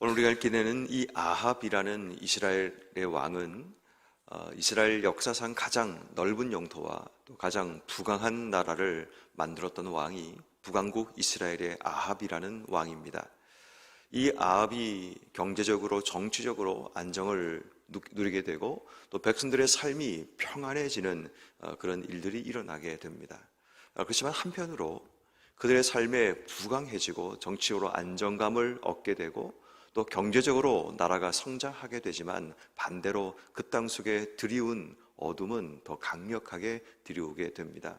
오늘 우리가 읽기에는 이 아합이라는 이스라엘의 왕은 이스라엘 역사상 가장 넓은 영토와 또 가장 부강한 나라를 만들었던 왕이 북왕국 이스라엘의 아합이라는 왕입니다. 이 아합이 경제적으로 정치적으로 안정을 누리게 되고 또 백성들의 삶이 평안해지는 그런 일들이 일어나게 됩니다. 그렇지만 한편으로 그들의 삶에 부강해지고 정치적으로 안정감을 얻게 되고 또 경제적으로 나라가 성장하게 되지만 반대로 그 땅 속에 드리운 어둠은 더 강력하게 들이오게 됩니다.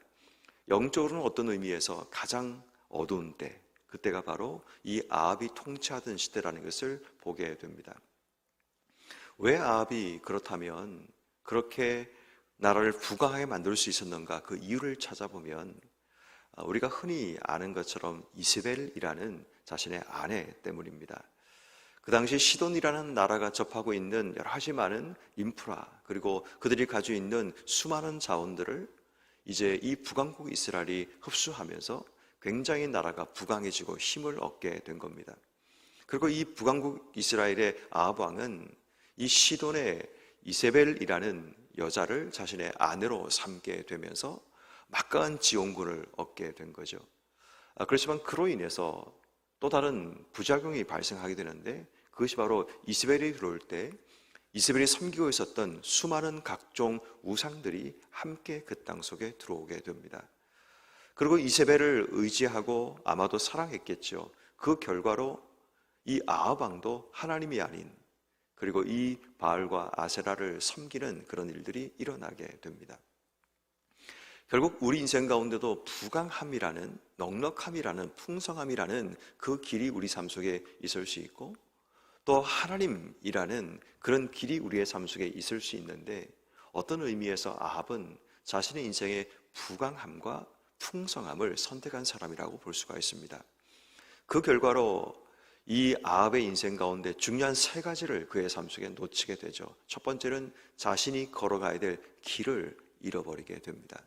영적으로는 어떤 의미에서 가장 어두운 때, 그때가 바로 이 아합이 통치하던 시대라는 것을 보게 됩니다. 왜 아합이 그렇다면 그렇게 나라를 부강하게 만들 수 있었는가, 그 이유를 찾아보면 우리가 흔히 아는 것처럼 이세벨이라는 자신의 아내 때문입니다. 그 당시 시돈이라는 나라가 접하고 있는 여러 가지 많은 인프라, 그리고 그들이 가지고 있는 수많은 자원들을 이제 이 북왕국 이스라엘이 흡수하면서 굉장히 나라가 부강해지고 힘을 얻게 된 겁니다. 그리고 이 북왕국 이스라엘의 아합 왕은 이 시돈의 이세벨이라는 여자를 자신의 아내로 삼게 되면서 막강한 지원군을 얻게 된 거죠. 그렇지만 그로 인해서 또 다른 부작용이 발생하게 되는데, 그것이 바로 이세벨이 들어올 때 이세벨이 섬기고 있었던 수많은 각종 우상들이 함께 그 땅 속에 들어오게 됩니다. 그리고 이세벨을 의지하고 아마도 사랑했겠죠. 그 결과로 이 아합 왕도 하나님이 아닌, 그리고 이 바알과 아세라를 섬기는 그런 일들이 일어나게 됩니다. 결국 우리 인생 가운데도 부강함이라는, 넉넉함이라는, 풍성함이라는 그 길이 우리 삶 속에 있을 수 있고, 또 하나님이라는 그런 길이 우리의 삶 속에 있을 수 있는데, 어떤 의미에서 아합은 자신의 인생의 부강함과 풍성함을 선택한 사람이라고 볼 수가 있습니다. 그 결과로 이 아합의 인생 가운데 중요한 세 가지를 그의 삶 속에 놓치게 되죠. 첫 번째는 자신이 걸어가야 될 길을 잃어버리게 됩니다.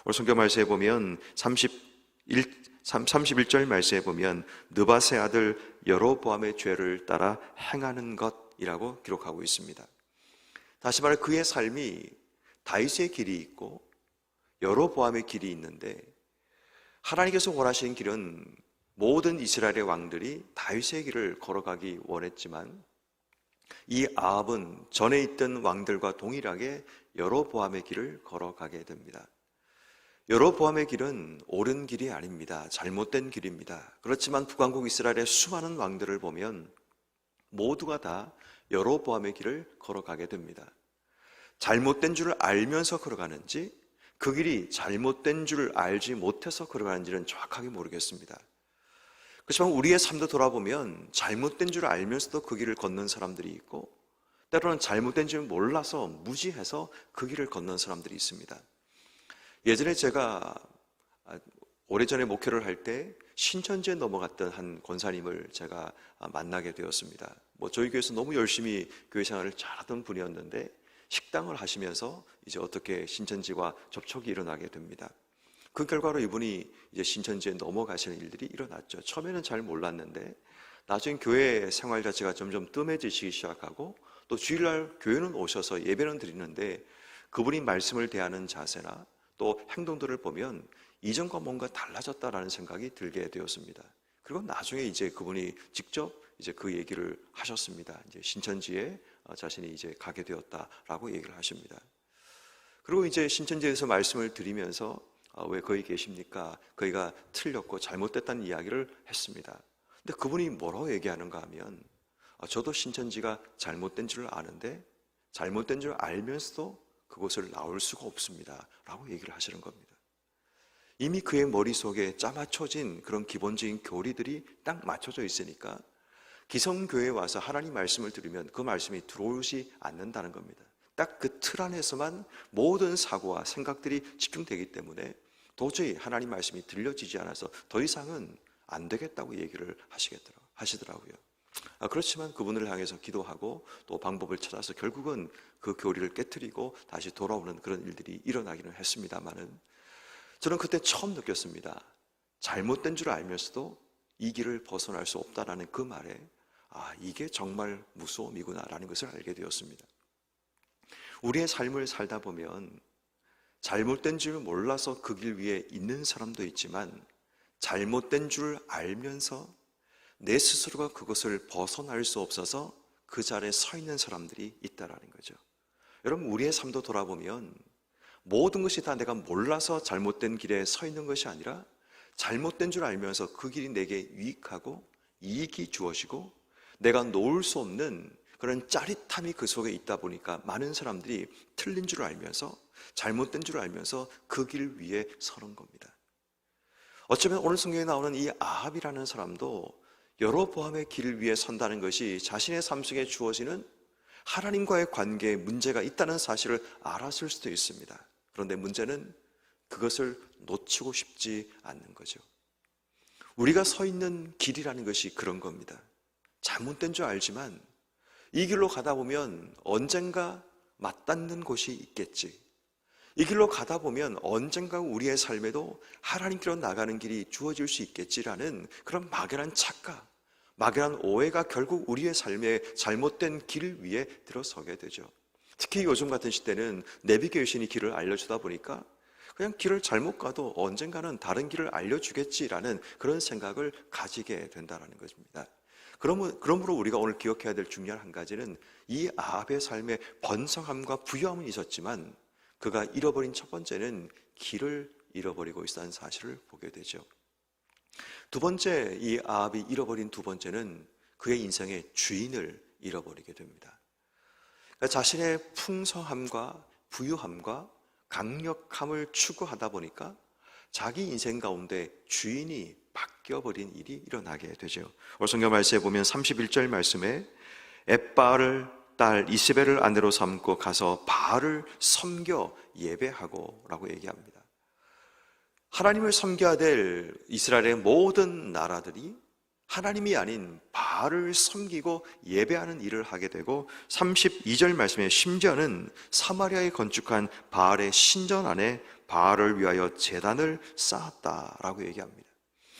오늘 성경 말씀에 보면 31절 말씀에 보면 느밧의 아들 여로보암의 죄를 따라 행하는 것이라고 기록하고 있습니다. 다시 말해 그의 삶이 다윗의 길이 있고 여로보암의 길이 있는데, 하나님께서 원하시는 길은 모든 이스라엘의 왕들이 다윗의 길을 걸어가기 원했지만 이 아합은 전에 있던 왕들과 동일하게 여로보암의 길을 걸어가게 됩니다. 여로보암의 길은 옳은 길이 아닙니다. 잘못된 길입니다. 그렇지만 북왕국 이스라엘의 수많은 왕들을 보면 모두가 다 여로보암의 길을 걸어가게 됩니다. 잘못된 줄을 알면서 걸어가는지, 그 길이 잘못된 줄을 알지 못해서 걸어가는지는 정확하게 모르겠습니다. 그렇지만 우리의 삶도 돌아보면 잘못된 줄을 알면서도 그 길을 걷는 사람들이 있고, 때로는 잘못된 줄 몰라서 무지해서 그 길을 걷는 사람들이 있습니다. 예전에 제가 오래전에 목회를 할 때 신천지에 넘어갔던 한 권사님을 제가 만나게 되었습니다. 저희 교회에서 너무 열심히 교회 생활을 잘하던 분이었는데 식당을 하시면서 이제 어떻게 신천지와 접촉이 일어나게 됩니다. 그 결과로 이분이 이제 신천지에 넘어가시는 일들이 일어났죠. 처음에는 잘 몰랐는데 나중에 교회 생활 자체가 점점 뜸해지기 시작하고, 또 주일날 교회는 오셔서 예배는 드리는데 그분이 말씀을 대하는 자세나 또 행동들을 보면 이전과 뭔가 달라졌다라는 생각이 들게 되었습니다. 그리고 나중에 이제 그분이 직접 이제 그 얘기를 하셨습니다. 이제 신천지에 자신이 이제 가게 되었다라고 얘기를 하십니다. 그리고 이제 신천지에서 말씀을 드리면서 왜 거기 계십니까? 거기가 틀렸고 잘못됐다는 이야기를 했습니다. 근데 그분이 뭐라고 얘기하는가 하면 저도 신천지가 잘못된 줄 아는데 잘못된 줄 알면서도 그곳을 나올 수가 없습니다 라고 얘기를 하시는 겁니다. 이미 그의 머릿속에 짜맞춰진 그런 기본적인 교리들이 딱 맞춰져 있으니까 기성교회에 와서 하나님 말씀을 들으면 그 말씀이 들어오지 않는다는 겁니다. 딱 그 틀 안에서만 모든 사고와 생각들이 집중되기 때문에 도저히 하나님 말씀이 들려지지 않아서 더 이상은 안 되겠다고 얘기를 하시더라고요. 그렇지만 그분을 향해서 기도하고 또 방법을 찾아서 결국은 그 교리를 깨트리고 다시 돌아오는 그런 일들이 일어나기는 했습니다만은, 저는 그때 처음 느꼈습니다. 잘못된 줄 알면서도 이 길을 벗어날 수 없다라는 그 말에 이게 정말 무소음이구나라는 것을 알게 되었습니다. 우리의 삶을 살다 보면 잘못된 줄 몰라서 그 길 위에 있는 사람도 있지만 잘못된 줄 알면서 내 스스로가 그것을 벗어날 수 없어서 그 자리에 서 있는 사람들이 있다라는 거죠. 여러분, 우리의 삶도 돌아보면 모든 것이 다 내가 몰라서 잘못된 길에 서 있는 것이 아니라 잘못된 줄 알면서 그 길이 내게 유익하고 이익이 주어지고 내가 놓을 수 없는 그런 짜릿함이 그 속에 있다 보니까 많은 사람들이 틀린 줄 알면서 잘못된 줄 알면서 그 길 위에 서는 겁니다. 어쩌면 오늘 성경에 나오는 이 아합이라는 사람도 여로보암의 길 위에 선다는 것이 자신의 삶 속에 주어지는 하나님과의 관계에 문제가 있다는 사실을 알았을 수도 있습니다. 그런데 문제는 그것을 놓치고 싶지 않는 거죠. 우리가 서 있는 길이라는 것이 그런 겁니다. 잘못된 줄 알지만 이 길로 가다 보면 언젠가 맞닿는 곳이 있겠지. 이 길로 가다 보면 언젠가 우리의 삶에도 하나님께로 나가는 길이 주어질 수 있겠지라는 그런 막연한 착각, 막연한 오해가 결국 우리의 삶에 잘못된 길 위에 들어서게 되죠. 특히 요즘 같은 시대는 내비게이션이 길을 알려주다 보니까 그냥 길을 잘못 가도 언젠가는 다른 길을 알려주겠지라는 그런 생각을 가지게 된다는 것입니다. 그러므로 우리가 오늘 기억해야 될 중요한 한 가지는 이 아합의 삶에 번성함과 부유함은 있었지만 그가 잃어버린 첫 번째는 길을 잃어버리고 있다는 사실을 보게 되죠. 두 번째, 이 아합이 잃어버린 두 번째는 그의 인생의 주인을 잃어버리게 됩니다. 그러니까 자신의 풍성함과 부유함과 강력함을 추구하다 보니까 자기 인생 가운데 주인이 바뀌어버린 일이 일어나게 되죠. 오늘 성경 말씀에 보면 31절 말씀에 엣바알을 딸 이스벨을 아내로 삼고 가서 바알을 섬겨 예배하고 라고 얘기합니다. 하나님을 섬겨야 될 이스라엘의 모든 나라들이 하나님이 아닌 바알을 섬기고 예배하는 일을 하게 되고 32절 말씀에 심지어는 사마리아에 건축한 바알의 신전 안에 바알을 위하여 제단을 쌓았다라고 얘기합니다.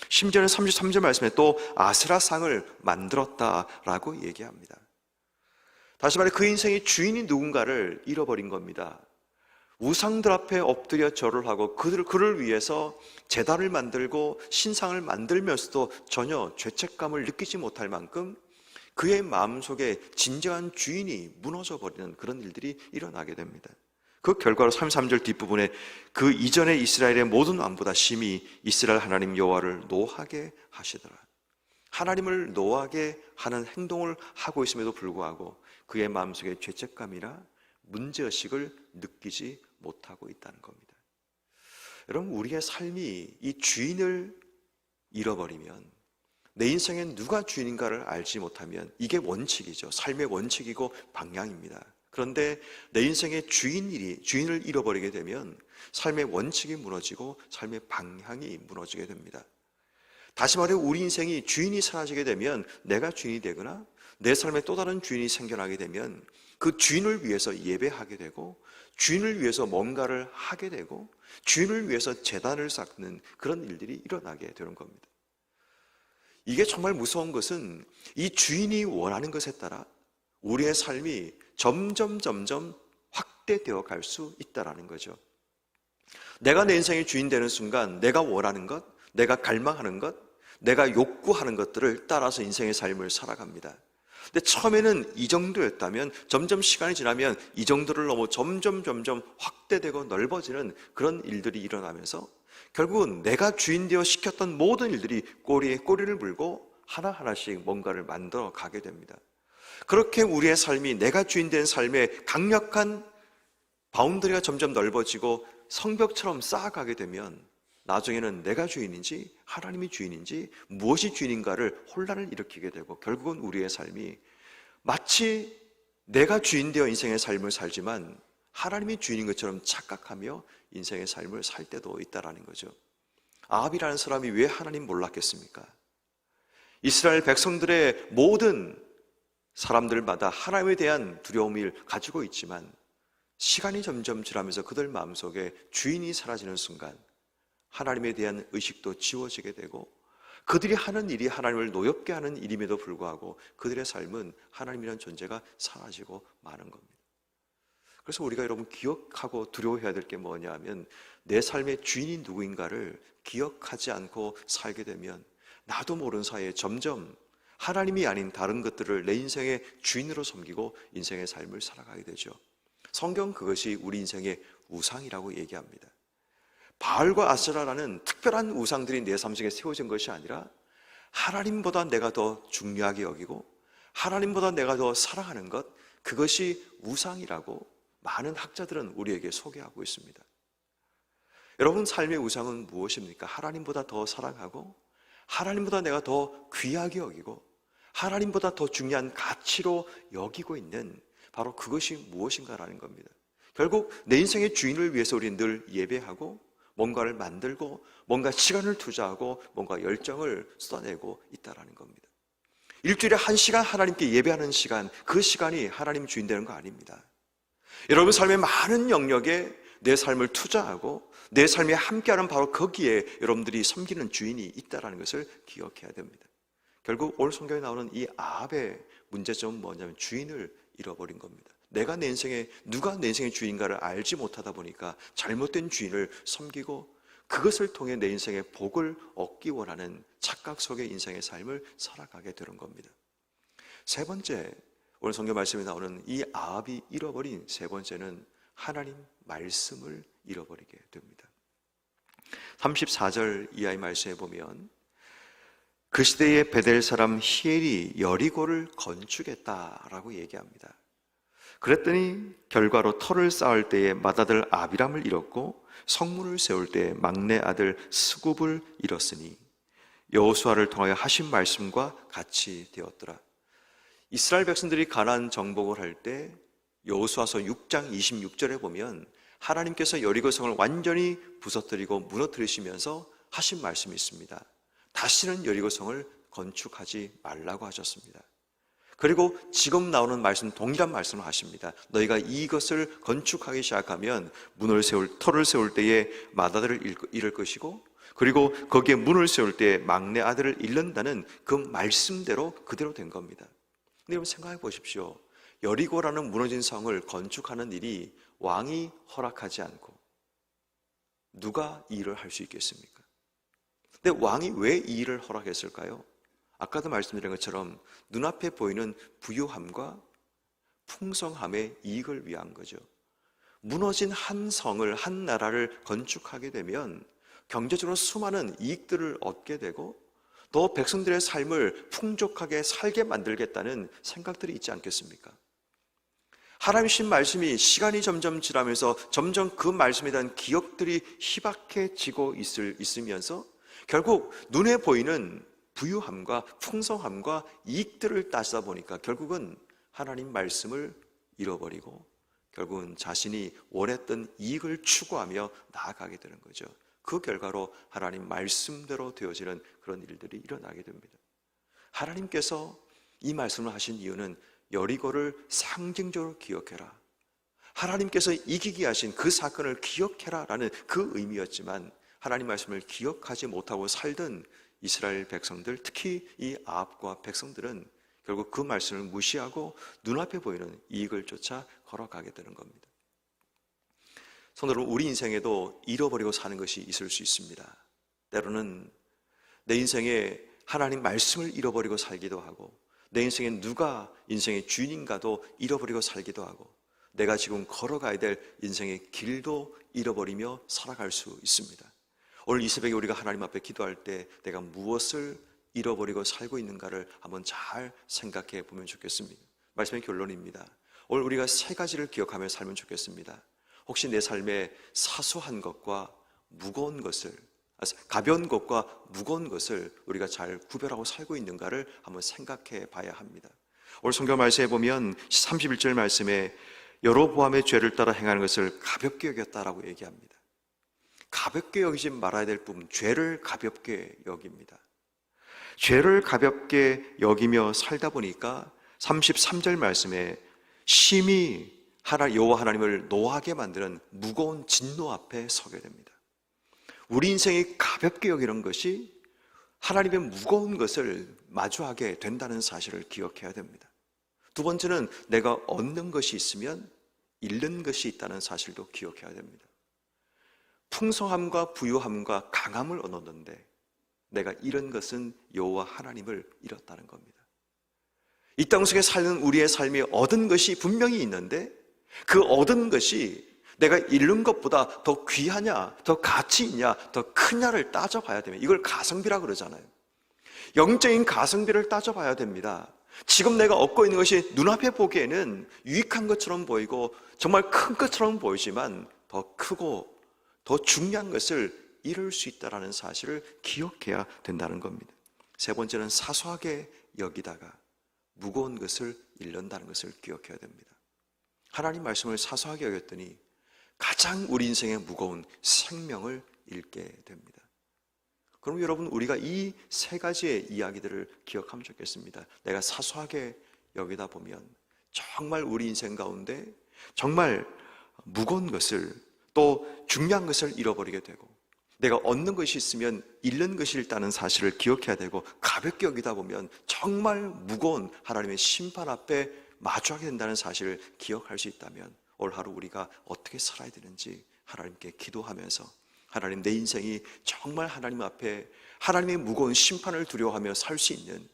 심지어는 33절 말씀에 또 아스라상을 만들었다라고 얘기합니다. 다시 말해 그 인생의 주인이 누군가를 잃어버린 겁니다. 우상들 앞에 엎드려 절을 하고 그를 위해서 제단을 만들고 신상을 만들면서도 전혀 죄책감을 느끼지 못할 만큼 그의 마음속에 진정한 주인이 무너져 버리는 그런 일들이 일어나게 됩니다. 그 결과로 33절 뒷부분에 그 이전에 이스라엘의 모든 왕보다 심히 이스라엘 하나님 여호와를 노하게 하시더라. 하나님을 노하게 하는 행동을 하고 있음에도 불구하고 그의 마음속에 죄책감이나 문제의식을 느끼지 못하고 있다는 겁니다. 여러분, 우리의 삶이 이 주인을 잃어버리면 내 인생에 누가 주인인가를 알지 못하면 이게 원칙이죠. 삶의 원칙이고 방향입니다. 그런데 내 인생의 주인을 잃어버리게 되면 삶의 원칙이 무너지고 삶의 방향이 무너지게 됩니다. 다시 말해 우리 인생이 주인이 사라지게 되면 내가 주인이 되거나 내 삶에 또 다른 주인이 생겨나게 되면 그 주인을 위해서 예배하게 되고 주인을 위해서 뭔가를 하게 되고 주인을 위해서 제단을 쌓는 그런 일들이 일어나게 되는 겁니다. 이게 정말 무서운 것은 이 주인이 원하는 것에 따라 우리의 삶이 점점 확대되어 갈 수 있다는 거죠. 내가 내 인생의 주인 되는 순간 내가 원하는 것, 내가 갈망하는 것, 내가 욕구하는 것들을 따라서 인생의 삶을 살아갑니다. 근데 처음에는 이 정도였다면 점점 시간이 지나면 이 정도를 넘어 점점 확대되고 넓어지는 그런 일들이 일어나면서 결국은 내가 주인 되어 시켰던 모든 일들이 꼬리에 꼬리를 물고 하나하나씩 뭔가를 만들어 가게 됩니다. 그렇게 우리의 삶이 내가 주인 된 삶의 강력한 바운더리가 점점 넓어지고 성벽처럼 쌓아가게 되면 나중에는 내가 주인인지 하나님이 주인인지 무엇이 주인인가를 혼란을 일으키게 되고 결국은 우리의 삶이 마치 내가 주인 되어 인생의 삶을 살지만 하나님이 주인인 것처럼 착각하며 인생의 삶을 살 때도 있다는 거죠. 아합이라는 사람이 왜 하나님 몰랐겠습니까? 이스라엘 백성들의 모든 사람들마다 하나님에 대한 두려움을 가지고 있지만 시간이 점점 지나면서 그들 마음속에 주인이 사라지는 순간 하나님에 대한 의식도 지워지게 되고 그들이 하는 일이 하나님을 노엽게 하는 일임에도 불구하고 그들의 삶은 하나님이라는 존재가 사라지고 마는 겁니다. 그래서 우리가 여러분 기억하고 두려워해야 될 게 뭐냐 하면 내 삶의 주인이 누구인가를 기억하지 않고 살게 되면 나도 모르는 사이에 점점 하나님이 아닌 다른 것들을 내 인생의 주인으로 섬기고 인생의 삶을 살아가게 되죠. 성경 그것이 우리 인생의 우상이라고 얘기합니다. 바알과 아세라라는 특별한 우상들이 내 삶 속에 세워진 것이 아니라 하나님보다 내가 더 중요하게 여기고 하나님보다 내가 더 사랑하는 것, 그것이 우상이라고 많은 학자들은 우리에게 소개하고 있습니다. 여러분, 삶의 우상은 무엇입니까? 하나님보다 더 사랑하고 하나님보다 내가 더 귀하게 여기고 하나님보다 더 중요한 가치로 여기고 있는 바로 그것이 무엇인가라는 겁니다. 결국 내 인생의 주인을 위해서 우리는 늘 예배하고 뭔가를 만들고 뭔가 시간을 투자하고 뭔가 열정을 쏟아내고 있다는 겁니다. 일주일에 1시간 하나님께 예배하는 시간, 그 시간이 하나님 주인 되는 거 아닙니다. 여러분 삶의 많은 영역에 내 삶을 투자하고 내 삶에 함께하는 바로 거기에 여러분들이 섬기는 주인이 있다는 것을 기억해야 됩니다. 결국 오늘 성경에 나오는 이 아합의 문제점은 뭐냐면 주인을 잃어버린 겁니다. 내가 내 인생에 누가 내 인생의 주인가를 알지 못하다 보니까 잘못된 주인을 섬기고 그것을 통해 내 인생의 복을 얻기 원하는 착각 속의 인생의 삶을 살아가게 되는 겁니다. 세 번째, 오늘 성경 말씀에 나오는 이 아합이 잃어버린 세 번째는 하나님 말씀을 잃어버리게 됩니다. 34절 이하의 말씀에 보면 그 시대에 베델 사람 히엘이 여리고를 건축했다라고 얘기합니다. 그랬더니 결과로 터를 쌓을 때에 맏아들 아비람을 잃었고 성문을 세울 때에 막내 아들 스굽을 잃었으니 여호수아를 통하여 하신 말씀과 같이 되었더라. 이스라엘 백성들이 가나안 정복을 할 때 여호수아서 6장 26절에 보면 하나님께서 여리고성을 완전히 부서뜨리고 무너뜨리시면서 하신 말씀이 있습니다. 다시는 여리고성을 건축하지 말라고 하셨습니다. 그리고 지금 나오는 말씀, 동일한 말씀을 하십니다. 너희가 이것을 건축하기 시작하면 터를 세울 때에 맏아들을 잃을 것이고 그리고 거기에 문을 세울 때에 막내 아들을 잃는다는 그 말씀대로 그대로 된 겁니다. 근데 여러분 생각해 보십시오. 여리고라는 무너진 성을 건축하는 일이 왕이 허락하지 않고 누가 이 일을 할 수 있겠습니까? 근데 왕이 왜 이 일을 허락했을까요? 아까도 말씀드린 것처럼 눈앞에 보이는 부유함과 풍성함의 이익을 위한 거죠. 무너진 한 성을, 한 나라를 건축하게 되면 경제적으로 수많은 이익들을 얻게 되고 또 백성들의 삶을 풍족하게 살게 만들겠다는 생각들이 있지 않겠습니까? 하나님의 말씀이 시간이 점점 지나면서 점점 그 말씀에 대한 기억들이 희박해지고 있으면서 결국 눈에 보이는 부유함과 풍성함과 이익들을 따지다 보니까 결국은 하나님 말씀을 잃어버리고 결국은 자신이 원했던 이익을 추구하며 나아가게 되는 거죠. 그 결과로 하나님 말씀대로 되어지는 그런 일들이 일어나게 됩니다. 하나님께서 이 말씀을 하신 이유는 여리고를 상징적으로 기억해라, 하나님께서 이기게 하신 그 사건을 기억해라 라는 그 의미였지만 하나님 말씀을 기억하지 못하고 살던 이스라엘 백성들, 특히 이 아합과 백성들은 결국 그 말씀을 무시하고 눈앞에 보이는 이익을 쫓아 걸어가게 되는 겁니다. 성도 여러분, 우리 인생에도 잃어버리고 사는 것이 있을 수 있습니다. 때로는 내 인생에 하나님 말씀을 잃어버리고 살기도 하고 내 인생에 누가 인생의 주인인가도 잃어버리고 살기도 하고 내가 지금 걸어가야 될 인생의 길도 잃어버리며 살아갈 수 있습니다. 오늘 이 새벽에 우리가 하나님 앞에 기도할 때 내가 무엇을 잃어버리고 살고 있는가를 한번 잘 생각해 보면 좋겠습니다. 말씀의 결론입니다. 오늘 우리가 세 가지를 기억하며 살면 좋겠습니다. 혹시 내 삶에 사소한 것과 무거운 것을, 가벼운 것과 무거운 것을 우리가 잘 구별하고 살고 있는가를 한번 생각해 봐야 합니다. 오늘 성경 말씀에 보면 31절 말씀에 여로보암의 죄를 따라 행하는 것을 가볍게 여겼다라고 얘기합니다. 가볍게 여기지 말아야 될 부분, 죄를 가볍게 여깁니다. 죄를 가볍게 여기며 살다 보니까 33절 말씀에 심히 여호와 하나님을 노하게 만드는 무거운 진노 앞에 서게 됩니다. 우리 인생이 가볍게 여기는 것이 하나님의 무거운 것을 마주하게 된다는 사실을 기억해야 됩니다. 두 번째는 내가 얻는 것이 있으면 잃는 것이 있다는 사실도 기억해야 됩니다. 풍성함과 부유함과 강함을 얻었는데 내가 잃은 것은 여호와 하나님을 잃었다는 겁니다. 이 땅 속에 사는 우리의 삶이 얻은 것이 분명히 있는데 그 얻은 것이 내가 잃는 것보다 더 귀하냐, 더 가치 있냐, 더 크냐를 따져봐야 됩니다. 이걸 가성비라고 그러잖아요. 영적인 가성비를 따져봐야 됩니다. 지금 내가 얻고 있는 것이 눈앞에 보기에는 유익한 것처럼 보이고 정말 큰 것처럼 보이지만 더 크고 더 중요한 것을 잃을 수 있다는 사실을 기억해야 된다는 겁니다. 세 번째는 사소하게 여기다가 무거운 것을 잃는다는 것을 기억해야 됩니다. 하나님 말씀을 사소하게 여겼더니 가장 우리 인생에 무거운 생명을 잃게 됩니다. 그럼 여러분, 우리가 이 세 가지의 이야기들을 기억하면 좋겠습니다. 내가 사소하게 여기다 보면 정말 우리 인생 가운데 정말 무거운 것을, 또 중요한 것을 잃어버리게 되고, 내가 얻는 것이 있으면 잃는 것이 있다는 사실을 기억해야 되고, 가볍게 여기다 보면 정말 무거운 하나님의 심판 앞에 마주하게 된다는 사실을 기억할 수 있다면 올 하루 우리가 어떻게 살아야 되는지 하나님께 기도하면서, 하나님, 내 인생이 정말 하나님 앞에 하나님의 무거운 심판을 두려워하며 살 수 있는,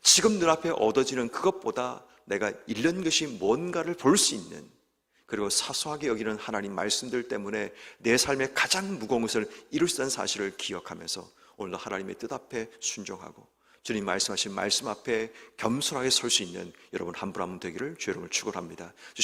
지금 눈앞에 얻어지는 그것보다 내가 잃는 것이 뭔가를 볼 수 있는, 그리고 사소하게 여기는 하나님 말씀들 때문에 내 삶의 가장 무거운 것을 이룰 수 있다는 사실을 기억하면서 오늘도 하나님의 뜻 앞에 순종하고 주님 말씀하신 말씀 앞에 겸손하게 설 수 있는 여러분 한 분 한 분 되기를 주의 이름으로 축원합니다.